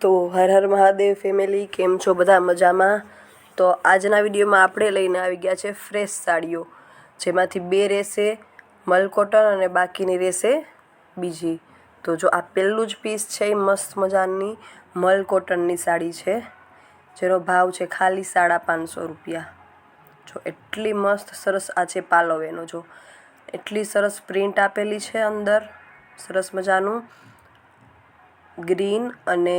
તો હર હર મહાદેવ ફેમિલી, કેમ છો બધા? મજામાં? તો આજના વિડીયોમાં આપણે લઈને આવી ગયા છે ફ્રેશ સાડીઓ, જેમાંથી 2 રહેશે મલ કોટન અને બાકીની રહેશે બીજી. તો જો આ પહેલું જ પીસ છે એ મસ્ત મજાની મલ કોટનની સાડી છે, જેનો ભાવ છે ખાલી 550 રૂપિયા. જો એટલી મસ્ત સરસ આ છે પાલવ એનો, જો એટલી સરસ પ્રિન્ટ આપેલી છે અંદર, સરસ મજાનું ગ્રીન અને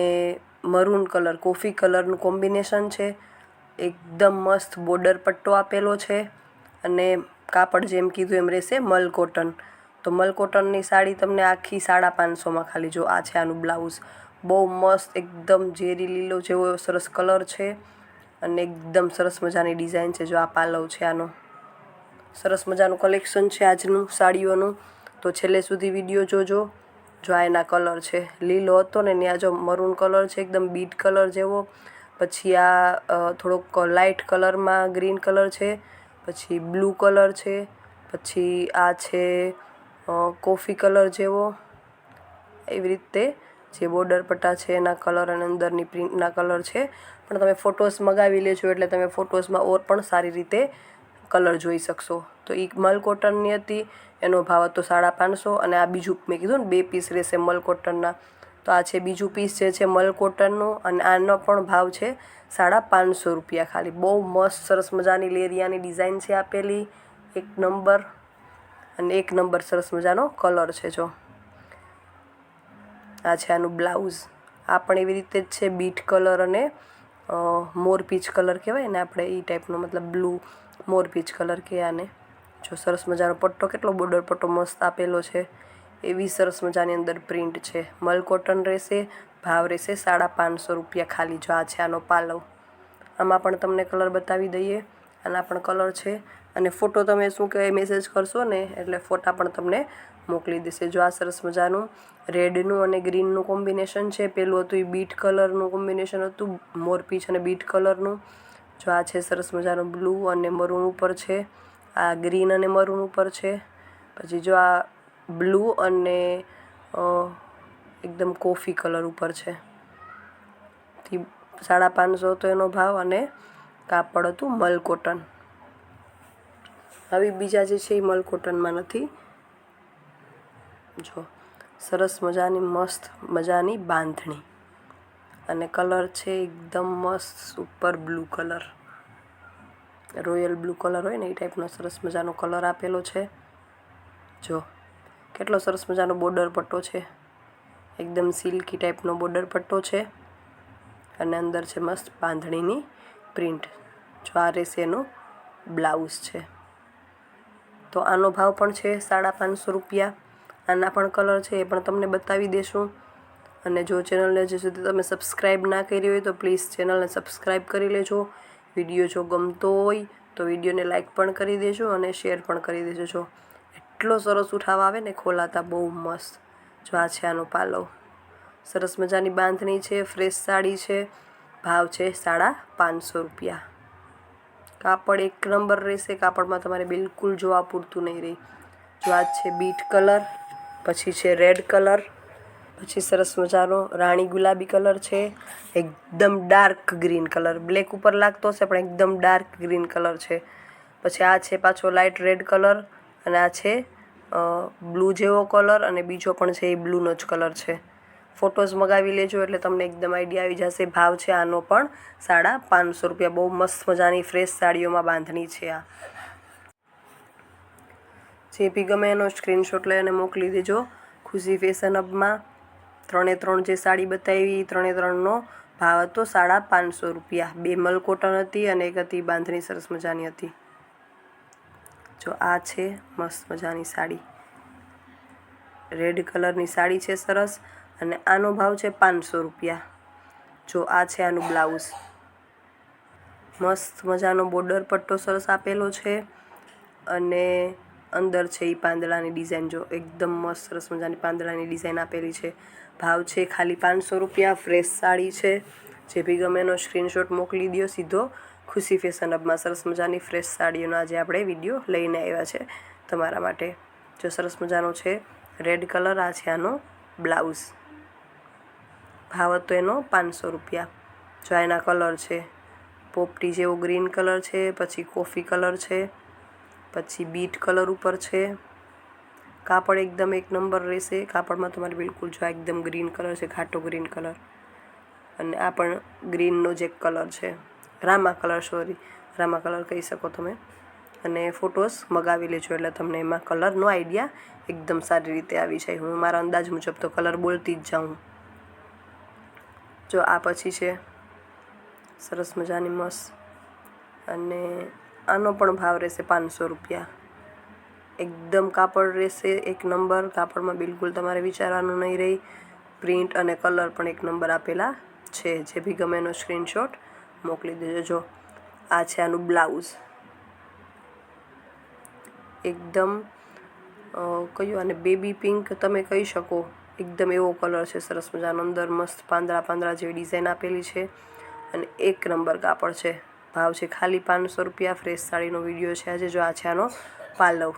મરૂન કલર, કોફી કલરનું કોમ્બિનેશન છે. એકદમ મસ્ત બોર્ડર પટ્ટો આપેલો છે અને કાપડ જેમ કીધું એમ રહેશે મલ કોટન. તો મલ કોટનની સાડી તમને આખી 550માં ખાલી. જો આ છે આનું બ્લાઉઝ, બહુ મસ્ત એકદમ ઝેરી લીલો જેવો સરસ કલર છે અને એકદમ સરસ મજાની ડિઝાઇન છે. જો આ પાલવ છે આનો, સરસ મજાનું કલેક્શન છે આજનું સાડીઓનું, તો છેલ્લે સુધી વિડીયો જોજો. જો આ એના કલર છે, લીલો હતો ને ત્યાં જો મરૂન કલર છે એકદમ બીટ કલર જેવો, પછી આ થોડોક લાઇટ કલરમાં ગ્રીન કલર છે, પછી બ્લુ કલર છે, પછી આ છે કોફી કલર જેવો. એવી રીતે જે બોર્ડર પટ્ટા છે એના કલર અને અંદરની પ્રિન્ટના કલર છે. પણ તમે ફોટોસ મગાવી લેજો એટલે તમે ફોટોસમાં ઓર પણ સારી રીતે કલર જોઈ શકશો. તો એ મલ કોટનની હતી, એનો ભાવ હતો 550. અને આ બીજું મેં કીધું ને 2 પીસ રહેશે મલ કોટનના, તો આ છે બીજું પીસ જે છે મલ કોટનનું અને આનો પણ ભાવ છે 550 રૂપિયા ખાલી. બહુ મસ્ત સરસ મજાની લેરિયાની ડિઝાઇન છે આપેલી, એક નંબર, અને એક નંબર સરસ મજાનો કલર છે. જો આ છે આનું બ્લાઉઝ, આ પણ એવી રીતે જ છે, બીટ કલર અને મોરપીચ કલર કહેવાય ને આપણે, એ ટાઈપનો, મતલબ બ્લુ મોરપીચ કલર કહે આને. જો સરસ મજાનો પટ્ટો, કેટલો બોર્ડર પટ્ટો મસ્ત આપેલો છે, એવી સરસ મજાની અંદર પ્રિન્ટ છે. મલ કોટન રહેશે, ભાવ રહેશે 550 રૂપિયા ખાલી. જો આ છે આનો પાલવ, આમાં પણ તમને કલર બતાવી દઈએ, આના પણ કલર છે. અને ફોટો તમે શું કહેવાય મેસેજ કરશો ને એટલે ફોટા પણ તમને મોકલી દેશે. જો આ સરસ મજાનું રેડનું અને ગ્રીનનું કોમ્બિનેશન છે, પેલું હતું એ બીટ કલરનું કોમ્બિનેશન હતું, મોરપીચ અને બીટ કલરનું. જો આ છે સરસ મજાનું બ્લુ અને મરૂન ઉપર છે, આ ગ્રીન અને મરૂન ઉપર છે, પછી જો આ બ્લુ અને એકદમ કોફી કલર ઉપર છે. 550 હતો એનો ભાવ અને કાપડ હતું મલ કોટન. હવે બીજા જે છે એ મલ કોટનમાં નથી. જો સરસ મજાની મસ્ત મજાની બાંધણી અને કલર છે એકદમ મસ્ત super blue colour, royal blue colour હોય ને એ ટાઈપનો સરસ મજાનો કલર આપેલો છે. જો કેટલો સરસ મજાનો બોર્ડર પટ્ટો છે, એકદમ સિલ્કી ટાઈપનો બોર્ડર પટ્ટો છે અને અંદર છે મસ્ત બાંધણીની પ્રિન્ટ. જો આ રહેશે એનો બ્લાઉઝ છે. તો આનો ભાવ પણ છે 550 રૂપિયા. આના પણ કલર છે, એ પણ તમને બતાવી દેશું. અને જો ચેનલને હજી સુધી તમે સબસ્ક્રાઈબ ના કરી હોય તો પ્લીઝ ચેનલને સબસ્ક્રાઈબ કરી લેજો. વિડીયો જો ગમતો હોય તો વિડીયોને લાઇક પણ કરી દેજો અને શેર પણ કરી દેજો. જો એટલો સરસ ઉઠાવ આવે ને ખોલાતા, બહુ મસ્ત. જો આ છે આનો પાલવ, સરસ મજાની બાંધણી છે, ફ્રેશ સાડી છે, ભાવ છે 550 રૂપિયા. કાપડ એક નંબર રહેશે, કાપડમાં તમારે બિલકુલ જોવા પૂરતું નહીં રહે. જો આ છે બીટ કલર, પછી છે રેડ કલર, પછી સરસ મજાનો રાણી ગુલાબી કલર છે, એકદમ ડાર્ક ગ્રીન કલર, બ્લેક ઉપર લાગતો હશે પણ એકદમ ડાર્ક ગ્રીન કલર છે. પછી આ છે પાછો લાઇટ રેડ કલર, અને આ છે બ્લુ જેવો કલર, અને બીજો પણ છે એ બ્લુનો જ કલર છે. ફોટોઝ મગાવી લેજો એટલે તમને એકદમ આઈડિયા આવી જશે. ભાવ છે આનો પણ 550 રૂપિયા. બહુ મસ્ત મજાની ફ્રેશ સાડીઓમાં બાંધણી છે આ. જે બી ગમે એનો સ્ક્રીનશોટ લઈ અને મોકલી દેજો ખુશી ફેશન હબમાં. 3 જે સાડી બતાવી 3નો ભાવ હતો 550 રૂપિયા. 2 મલ કોટન હતી અને એક હતી બાંધણી સરસ મજાની હતી. જો આ છે મસ્ત મજાની સાડી, રેડ કલરની સાડી છે સરસ, અને આનો ભાવ છે 500 રૂપિયા. જો આ છે આનું બ્લાઉઝ, મસ્ત મજાનો બોર્ડર પટ્ટો સરસ આપેલો છે અને અંદર છે એ પાંદડાની ડિઝાઇન. જો એકદમ મસ્ત સરસ મજાની પાંદડાની ડિઝાઇન આપેલી છે. ભાવ છે ખાલી 500 રૂપિયા. ફ્રેશ સાડી છે. જે બી ગમે એનો સ્ક્રીનશોટ મોકલી દો સીધો ખુશી ફેશન હબમાં. સરસ મજાની ફ્રેશ સાડીઓનો આજે આપણે વિડીયો લઈને આવ્યા છે તમારા માટે. જો સરસ મજાનો છે રેડ કલર, આ છે આનો બ્લાઉઝ. ભાવ હતો એનો 500 રૂપિયા. જો એના કલર છે પોપટી જેવો ગ્રીન કલર છે, પછી કોફી કલર છે, પછી બીટ કલર ઉપર છે. કાપડ એકદમ એક નંબર રહેશે. કાપડમાં તમારે બિલકુલ જો એકદમ ગ્રીન કલર છે, ઘાટો ગ્રીન કલર, અને આ પણ ગ્રીનનો જ એક કલર છે, રામા કલર કહી શકો તમે. અને ફોટોસ મગાવી લેજો એટલે તમને એમાં કલરનો આઈડિયા એકદમ સારી રીતે આવી જાય. હું મારા અંદાજ મુજબ તો કલર બોલતી જ જાઉં. જો આ પછી છે સરસ મજાની મસ્ત, અને આનો પણ ભાવ રહેશે 500 રૂપિયા. એકદમ કાપડ રહેશે એક નંબર. કાપડમાં બિલકુલ તમારે વિચારવાનું નહીં રહે. પ્રિન્ટ અને કલર પણ એક નંબર આપેલા છે. જે બી ગમે એનો સ્ક્રીનશોટ મોકલી દેજો. જો આ છે આનું બ્લાઉઝ, એકદમ કયું આને બેબી પિંક તમે કહી શકો, એકદમ એવો કલર છે સરસ મજાનો. અંદર મસ્ત પાંદડા જેવી ડિઝાઇન આપેલી છે, અને એક નંબર કાપડ છે. ભાવ છે ખાલી 500 રૂપિયા. ફ્રેશ સાડીનો વિડીયો છે આજે. જો આ છે આનો પાલવ.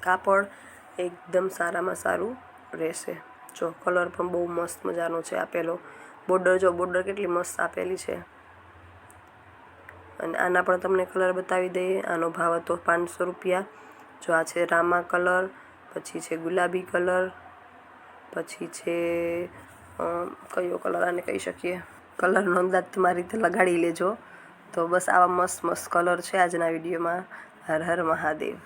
કાપડ એકદમ સારામાં સારું રહેશે. જો કલર પણ બહુ મસ્ત મજાનો છે આપેલો. બોર્ડર કેટલી મસ્ત આપેલી છે. અને આના પણ તમને કલર બતાવી દઈએ. આનો ભાવ હતો 500 રૂપિયા. જો આ છે રામા કલર, પછી છે ગુલાબી કલર, પછી છે કયો કલર આને કહી શકીએ, કલરનો અંદાજ તમારી રીતે લગાડી લેજો. તો બસ આવા મસ્ત કલર છે આજના વિડીયોમાં. હર હર મહાદેવ.